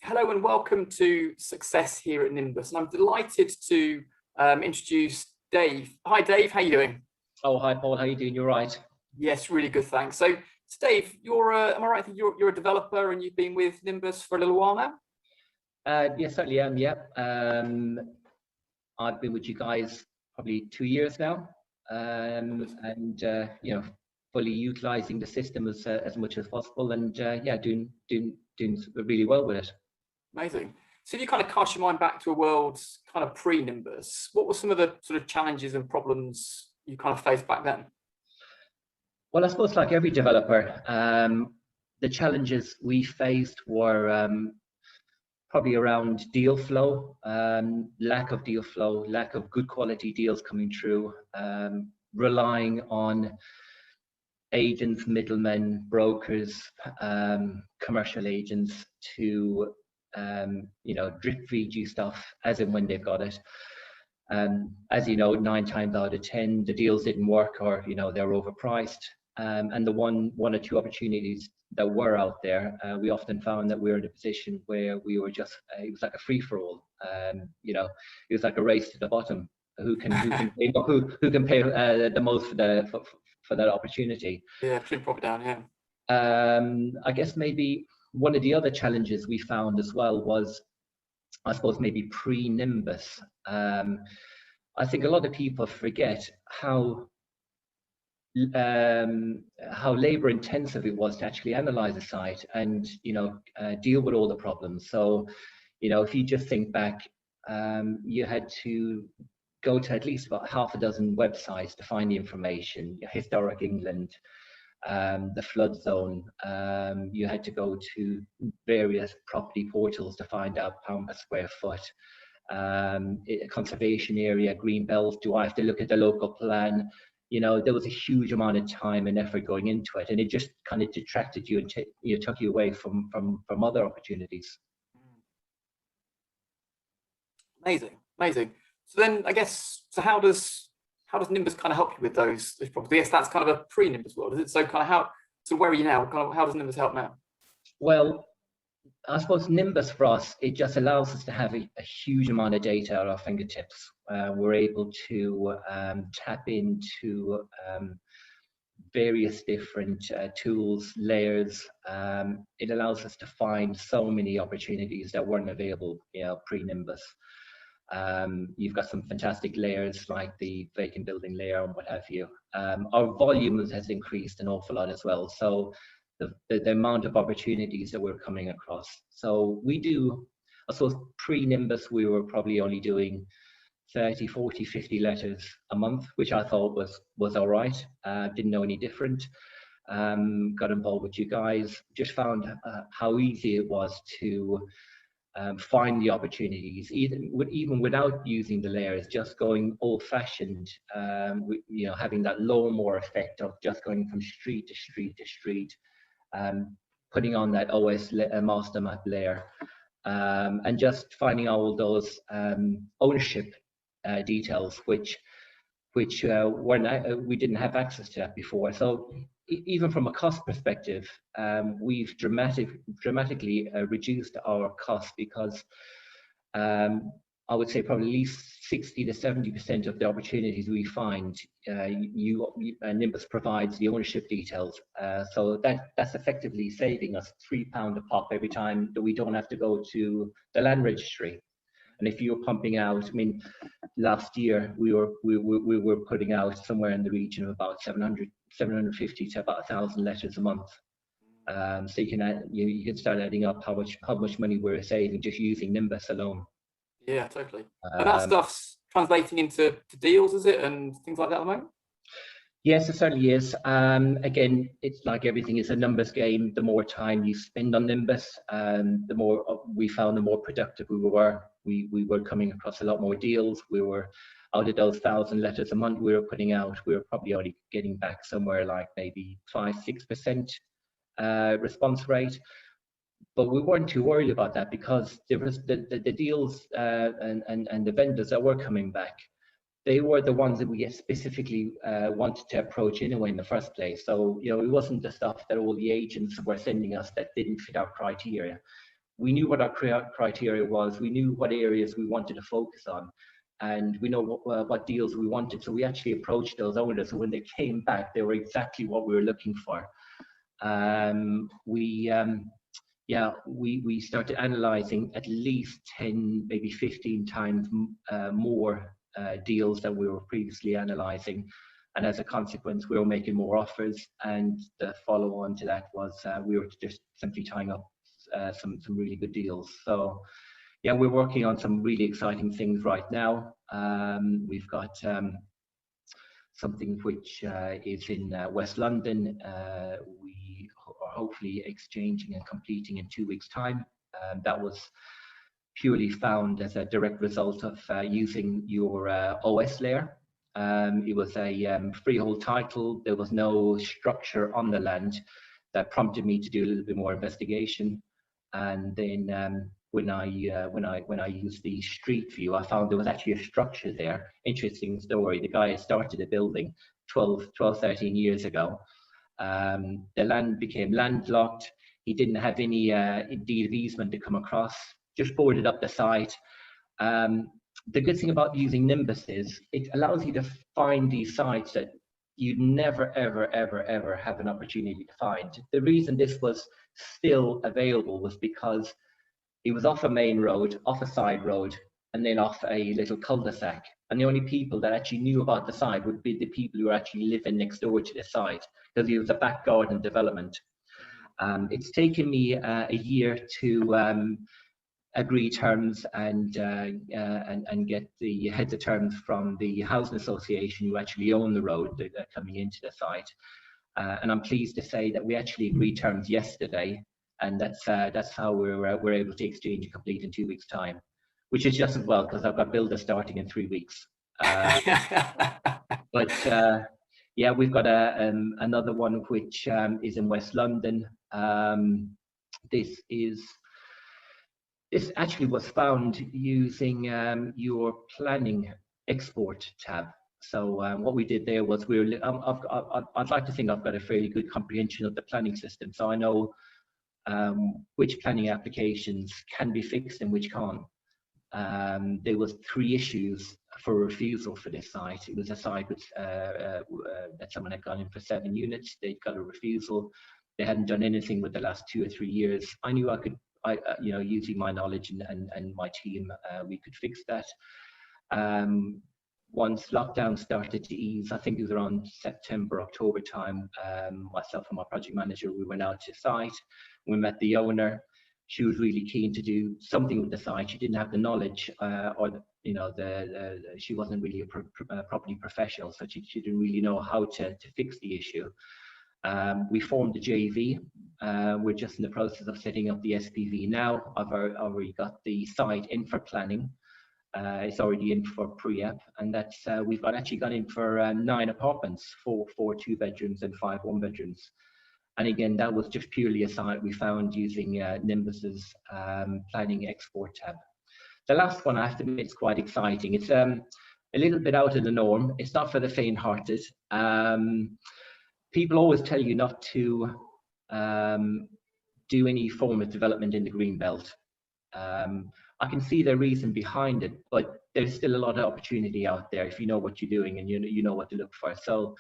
Hello and welcome to Success here at Nimbus. And I'm delighted to introduce Dave. Hi, Dave. How you doing? Oh, hi, Paul. How you doing? You're right. Yes, really good, thanks. So, Dave, you're am I right? I think you're a developer and you've been with Nimbus for a little while now. Yes, certainly am. Yeah. I've been with you guys probably 2 years now, and fully utilizing the system as much as possible, and yeah, doing really well with it. Amazing. So, if you kind of cast your mind back to a world kind of pre-Nimbus, what were some of the sort of challenges and problems you kind of faced back then? Well, I suppose like every developer, the challenges we faced were probably around deal flow, lack of deal flow, lack of good quality deals coming through, relying on agents, middlemen, brokers, commercial agents to drip feed you stuff as and when they've got it. As you know, 9 times out of 10, the deals didn't work, or they're overpriced. And the one or two opportunities that were out there, we often found that we were in a position where we were just it was like a free for all. It was like a race to the bottom. Who can pay the most for that opportunity? Yeah, pretty proper down. Yeah. I guess maybe one of the other challenges we found as well was, I suppose, maybe pre-Nimbus. I think a lot of people forget how labor intensive it was to actually analyze a site and deal with all the problems. So if you just think back, you had to go to at least about half a dozen websites to find the information. Historic England, the flood zone, you had to go to various property portals to find out pound per square foot. Conservation area, green belt, do I have to look at the local plan? There was a huge amount of time and effort going into it, and it just kind of detracted you and took you away from other opportunities. Amazing. So then, I guess, so how does Nimbus kind of help you with those problems? Yes, that's kind of a pre-Nimbus world, is it? So kind of where are you now? Kind of how does Nimbus help now? Well, I suppose Nimbus for us, it just allows us to have a huge amount of data at our fingertips. We're able to tap into various different tools, layers. It allows us to find so many opportunities that weren't available, pre-Nimbus. You've got some fantastic layers like the vacant building layer and what have you. Our volume has increased an awful lot as well. So the amount of opportunities that we're coming across. So we do, I suppose pre-Nimbus, we were probably only doing 30, 40, 50 letters a month, which I thought was all right. Didn't know any different. Got involved with you guys, just found how easy it was to find the opportunities, even without using the layers, just going old-fashioned, having that lawnmower effect of just going from street to street to street, putting on that OS master map layer, and just finding all those ownership details, which we didn't have access to that before. So even from a cost perspective, we've dramatically reduced our cost, because I would say probably at least 60 to 70% of the opportunities we find, Nimbus provides the ownership details. So that's effectively saving us £3 a pop every time that we don't have to go to the land registry. And if you're pumping out, I mean, last year we were putting out somewhere in the region of about 750 to about 1,000 letters a month. So you can start adding up how much money we're saving just using Nimbus alone. Yeah, totally. And that stuff's translating into deals, is it, and things like that at the moment? Yes, it certainly is. Again, it's like everything, it's a numbers game. The more time you spend on Nimbus, the more we found, the more productive we were. We were coming across a lot more deals. We were, out of those 1,000 letters a month we were putting out, we were probably only getting back somewhere like maybe 5-6% response rate. But we weren't too worried about that, because there was the deals and the vendors that were coming back, they were the ones that we specifically wanted to approach anyway in the first place. So, it wasn't the stuff that all the agents were sending us that didn't fit our criteria. we knew what our criteria was, we knew what areas we wanted to focus on, and we know what deals we wanted. So we actually approached those owners, and when they came back, they were exactly what we were looking for. We started analyzing at least 10, maybe 15 times more deals than we were previously analyzing. And as a consequence, we were making more offers. And the follow on to that was we were just simply tying up some really good deals. So yeah, we're working on some really exciting things right now. We've got something which is in West London. We are hopefully exchanging and completing in 2 weeks' time. That was purely found as a direct result of using your OS layer. It was a freehold title. There was no structure on the land. That prompted me to do a little bit more investigation. And then when I used the street view, I found there was actually a structure there. Interesting story. The guy had started a building 13 years ago. The land became landlocked. He didn't have any deed of easement to come across, just boarded up the site. The good thing about using Nimbus is it allows you to find these sites that you'd never, ever have an opportunity to find. The reason this was still available was because it was off a main road, off a side road, and then off a little cul-de-sac. And the only people that actually knew about the site would be the people who were actually living next door to the site, because it was a back garden development. It's taken me a year to agree terms and get the heads of terms from the housing association who actually own the road that are coming into the site. And I'm pleased to say that we actually agreed terms yesterday, and that's how we're able to exchange and complete in 2 weeks' time, which is just as well because I've got builders starting in 3 weeks. But yeah, we've got another one which is in West London. This actually was found using your planning export tab. So what we did there was I'd like to think I've got a fairly good comprehension of the planning system. So I know which planning applications can be fixed and which can't. There was 3 issues for refusal for this site. It was a site which, that someone had gone in for 7 units. They'd got a refusal. They hadn't done anything with the last 2 or 3 years. I knew I could, using my knowledge and my team, we could fix that. Once lockdown started to ease, I think it was around September, October time, myself and my project manager, we went out to site. We met the owner. She was really keen to do something with the site. She didn't have the knowledge, she wasn't really a property professional, so she didn't really know how to fix the issue. We formed a JV. We're just in the process of setting up the SPV now. I've already got the site in for planning. It's already in for pre-app, and that's we've actually gone in for 9 apartments, 4 2-bedrooms and 5 1-bedrooms. And again, that was just purely a site we found using Nimbus's planning export tab. The last one, I have to admit, is quite exciting. It's a little bit out of the norm. It's not for the faint-hearted. People always tell you not to do any form of development in the green belt. I can see the reason behind it, but there's still a lot of opportunity out there if you know what you're doing and you know what to look for. So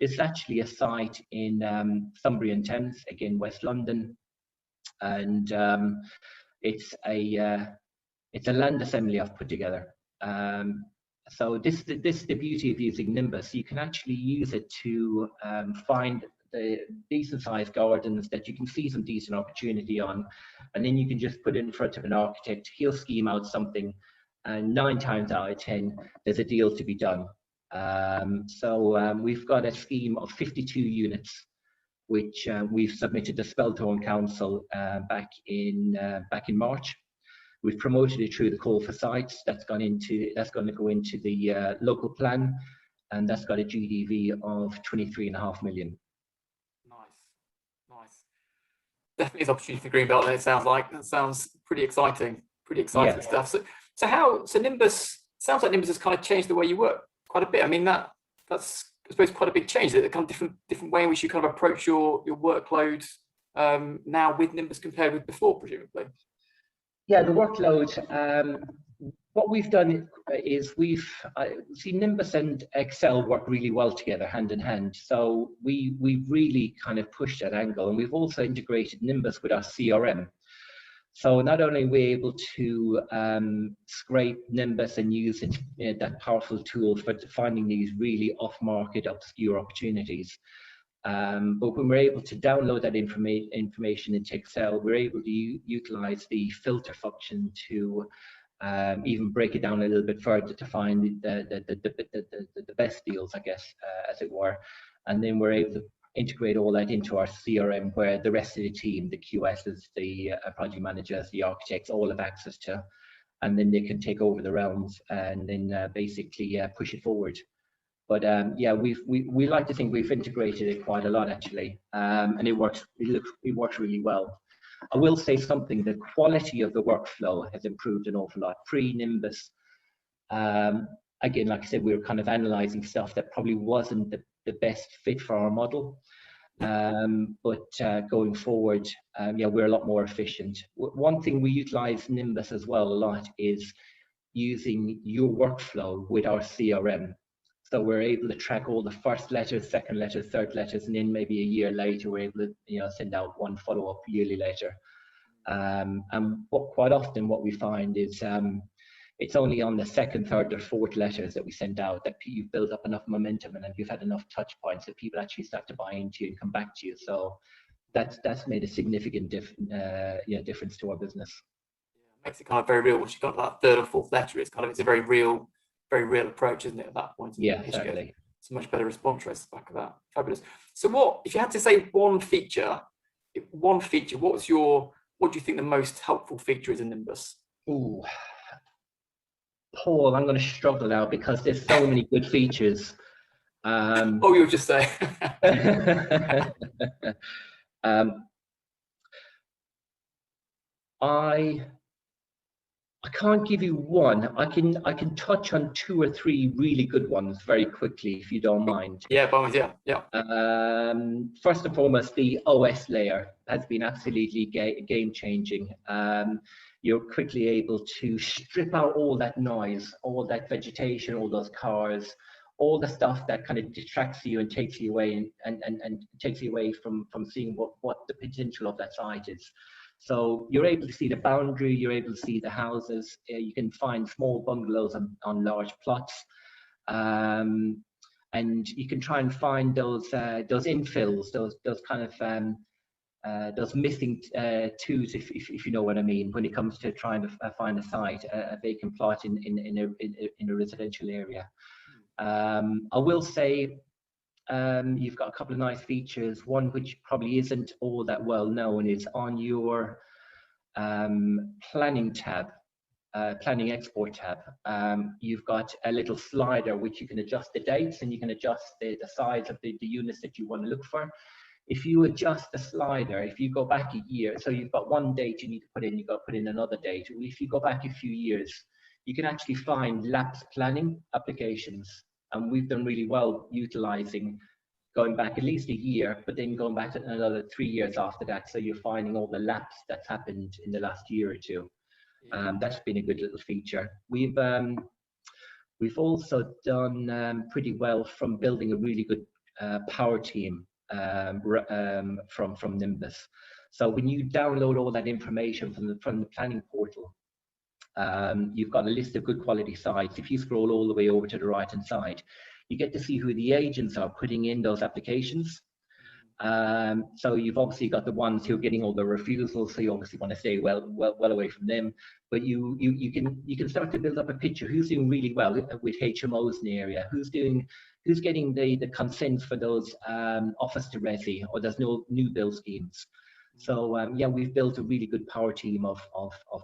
it's actually a site in Sunbury-on-Thames, again, West London, and it's a land assembly I've put together. So this the beauty of using Nimbus. You can actually use it to find the decent sized gardens that you can see some decent opportunity on, and then you can just put it in front of an architect. He'll scheme out something, and 9 times out of 10 there's a deal to be done. We've got a scheme of 52 units which we've submitted to Spelthorne Council back in March. We've promoted it through the call for sites. That's going to go into the local plan, and that's got a GDV of 23.5 million. Nice. Definitely is opportunity for Greenbelt, and it sounds like that sounds pretty exciting stuff. So Nimbus sounds like Nimbus has kind of changed the way you work quite a bit. I mean, that's I suppose quite a big change. That kind of different way in which you kind of approach your workload now with Nimbus compared with before, presumably. Yeah, the workload. What we've done is we've seen Nimbus and Excel work really well together, hand in hand. So we've really kind of pushed that angle, and we've also integrated Nimbus with our CRM. So not only are we able to scrape Nimbus and use it, that powerful tool for finding these really off-market, obscure opportunities, but when we're able to download that information into Excel, we're able to utilize the filter function to even break it down a little bit further to find the best deals, I guess, as it were. And then we're able to integrate all that into our CRM, where the rest of the team, the QSs, the project managers, the architects, all have access to, and then they can take over the realms and then basically push it forward. But yeah, we like to think we've integrated it quite a lot, actually, and it works really well. I will say something: the quality of the workflow has improved an awful lot. Pre-Nimbus, again, like I said, we were kind of analyzing stuff that probably wasn't the best fit for our model. But going forward, yeah, we're a lot more efficient. One thing we utilize Nimbus as well a lot is using your workflow with our CRM. So we're able to track all the first letters, second letters, third letters, and then maybe a year later, we're able to send out one follow-up yearly later. And quite often what we find is it's only on the second, third, or fourth letters that we send out that you've built up enough momentum and you've had enough touch points that people actually start to buy into you and come back to you. So that's made a significant difference to our business. Yeah, makes it kind of very real. Once you've got that third or fourth letter, it's a very real approach, isn't it? At that point, yeah, certainly. It's a much better response rate at the back of that. Fabulous. So, what if you had to say one feature? What do you think the most helpful feature is in Nimbus? Ooh, Paul, I'm going to struggle now because there's so many good features. Oh, you'll just say. I can't give you one. I can touch on two or three really good ones very quickly, if you don't mind. Yeah, bonus, yeah. First and foremost, the OS layer has been absolutely game changing. You're quickly able to strip out all that noise, all that vegetation, all those cars, all the stuff that kind of distracts you and takes you away and takes you away from seeing what the potential of that site is. So you're able to see the boundary, you're able to see the houses, you can find small bungalows on large plots, and you can try and find those infills, those kind of those missing twos, if you know what I mean, when it comes to trying to find a site, a vacant plot in a residential area. I will say you've got a couple of nice features. One which probably isn't all that well known is on your planning tab, planning export tab. You've got a little slider which you can adjust the dates and you can adjust the size of the units that you want to look for. If you adjust the slider, if you go back a year, so you've got one date you need to put in, you've got to put in another date. If you go back a few years, you can actually find lapse planning applications. And we've done really well utilizing going back at least a year, but then going back to another 3 years after that. So you're finding all the lapse that's happened in the last year or two. That's been a good little feature. We've also done pretty well from building a really good power team from Nimbus. So when you download all that information from the planning portal, you've got a list of good quality sites. If you scroll all the way over to the right hand side, you get to see who the agents are putting in those applications. So you've obviously got the ones who are getting all the refusals, so you obviously want to stay well away from them. But you can start to build up a picture who's doing really well with HMOs in the area, who's getting the consents for those office to resi, or there's no new build schemes. So yeah, we've built a really good power team of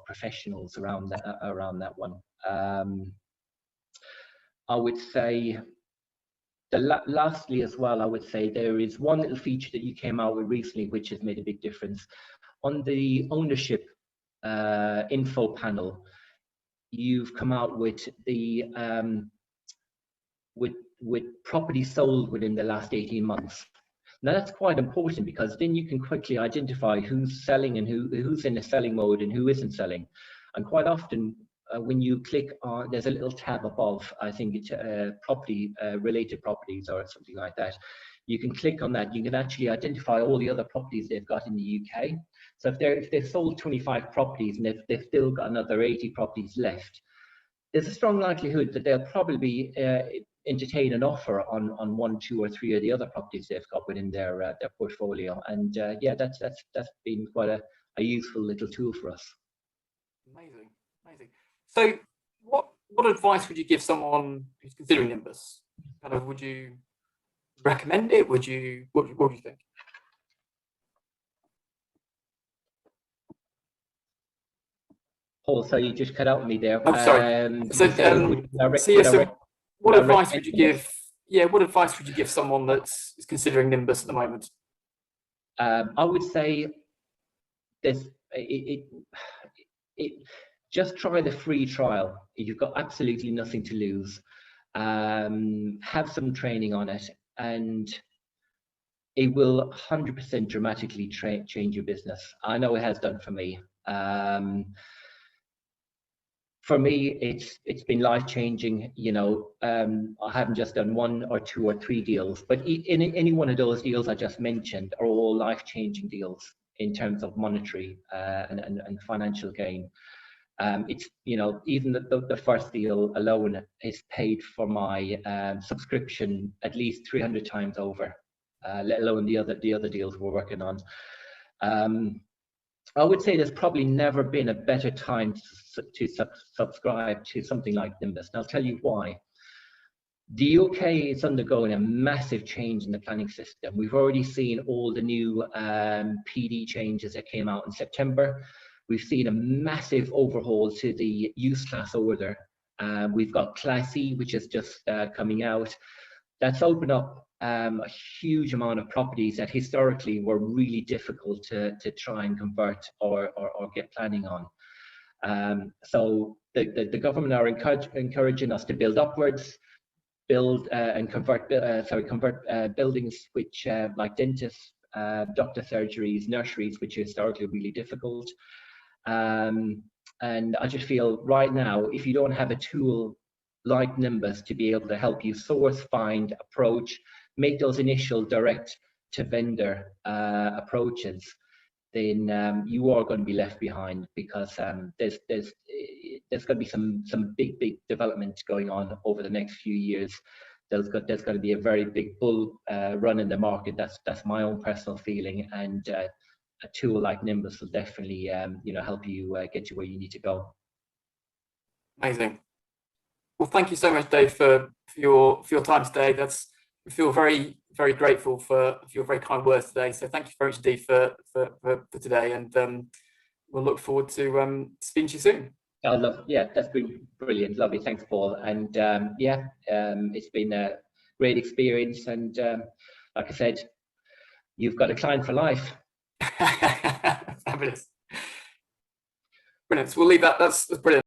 professionals around that one. I would say lastly as well, I would say there is one little feature that you came out with recently which has made a big difference. On the ownership info panel, you've come out with the with property sold within the last 18 months. Now that's quite important, because then you can quickly identify who's selling and who's in a selling mode and who isn't selling. And quite often, when you click on, there's a little tab above, I think it's property, related properties or something like that. You can click on that. You can actually identify all the other properties they've got in the UK. So if they've sold 25 properties and they've still got another 80 properties left, there's a strong likelihood that they'll probably entertain an offer on 1, 2, or 3 of the other properties they've got within their portfolio. And yeah, that's been quite a useful little tool for us. Amazing, amazing. So what advice would you give someone who's considering Nimbus? Kind of, would you recommend it? Would you, what do you think? Paul, so you just cut out with me there. I'm sorry. So what advice would you give? Yeah, what advice would you give someone that's considering Nimbus at the moment? I would say this: just try the free trial. You've got absolutely nothing to lose. Have some training on it, and it will 100% dramatically change your business. I know it has done for me. For me, it's been life-changing. You know, I haven't just done 1 or 2 or 3 deals, but in any one of those deals I just mentioned are all life-changing deals in terms of monetary and financial gain. It's, you know, even the first deal alone is paid for my subscription at least 300 times over, let alone the other deals we're working on. I would say there's probably never been a better time to subscribe to something like Nimbus. And I'll tell you why. The UK is undergoing a massive change in the planning system. We've already seen all the new PD changes that came out in September. We've seen a massive overhaul to the use class order. We've got Class E, which is just coming out. That's opened up a huge amount of properties that historically were really difficult to try and convert or get planning on. So the government are encouraging us to build upwards, build and convert buildings which like dentists, doctor surgeries, nurseries, which are historically really difficult. And I just feel right now, if you don't have a tool like Nimbus to be able to help you source, find, approach, make those initial direct to vendor approaches, then you are going to be left behind, because there's going to be some big development going on over the next few years. There's going to be a very big bull run in the market. That's my own personal feeling, and a tool like Nimbus will definitely help you get you where you need to go. Amazing. Well, thank you so much, Dave, for your time today. We feel very, very grateful for your very kind words today. So thank you very much, Dave, for today, and we'll look forward to speaking to you soon. Yeah, that's been brilliant, lovely. Thanks, Paul. And it's been a great experience. And like I said, you've got a client for life. Fabulous. Brilliant. So we'll leave that. That's brilliant.